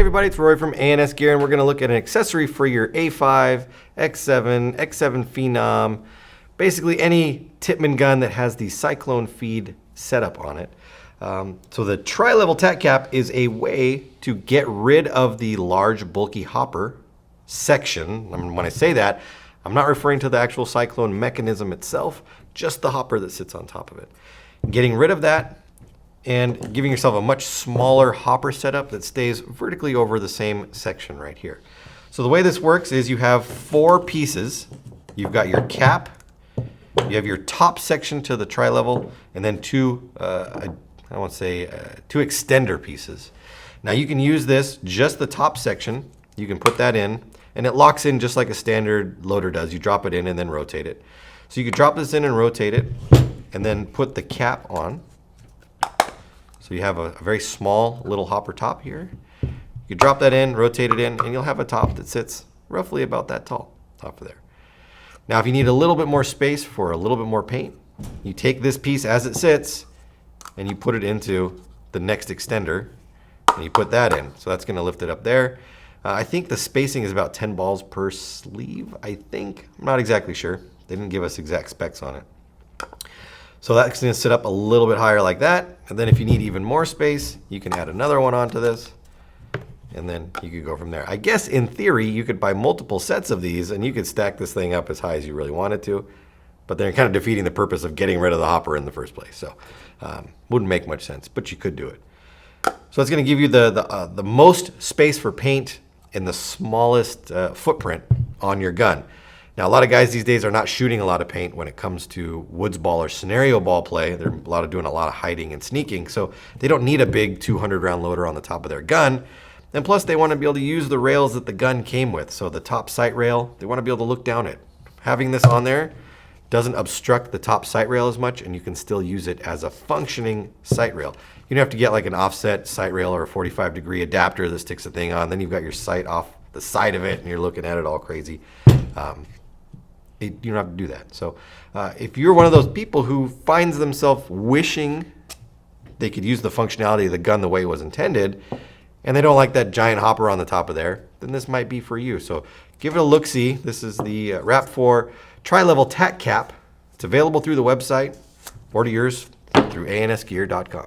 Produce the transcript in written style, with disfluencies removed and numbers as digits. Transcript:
everybody, it's Roy from A&S Gear, and we're going to look at an accessory for your A5, X7, X7 Phenom, basically any Tippmann gun that has the cyclone feed setup on it. So the tri-level tack cap is a way to get rid of the large bulky hopper section. When I say that, I'm not referring to the actual cyclone mechanism itself, just the hopper that sits on top of it. Getting rid of that and giving yourself a much smaller hopper setup that stays vertically over the same section right here. So the way this works is you have 4 pieces. You've got your cap, you have your top section to the tri-level, and then two extender pieces. Now you can use this, just the top section, you can put that in, and it locks in just like a standard loader does. You drop it in and then rotate it. So you could drop this in and rotate it, and then put the cap on. So you have a very small little hopper top here. You drop that in, rotate it in, and you'll have a top that sits roughly about that tall off of there. Now if you need a little bit more space for a little bit more paint, you take this piece as it sits and you put it into the next extender and you put that in. So that's going to lift it up there. I think the spacing is about 10 balls per sleeve, I think. I'm not exactly sure. They didn't give us exact specs on it. So that's going to sit up a little bit higher like that. And then if you need even more space, you can add another one onto this. And then you could go from there. I guess in theory, you could buy multiple sets of these and you could stack this thing up as high as you really wanted to. But they're kind of defeating the purpose of getting rid of the hopper in the first place. So wouldn't make much sense, but you could do it. So it's going to give you the most space for paint in the smallest footprint on your gun. Now, a lot of guys these days are not shooting a lot of paint when it comes to woods ball or scenario ball play. They're doing a lot of hiding and sneaking, so they don't need a big 200 round loader on the top of their gun. And plus, they want to be able to use the rails that the gun came with. So the top sight rail, they want to be able to look down it. Having this on there doesn't obstruct the top sight rail as much, and you can still use it as a functioning sight rail. You don't have to get like an offset sight rail or a 45-degree adapter that sticks the thing on. Then you've got your sight off the side of it, and you're looking at it all crazy. You don't have to do that. So if you're one of those people who finds themselves wishing they could use the functionality of the gun the way it was intended, and they don't like that giant hopper on the top of there, then this might be for you. So give it a look-see. This is the RAP4 Tri-Level Tack Cap. It's available through the website. Order yours through ansgear.com.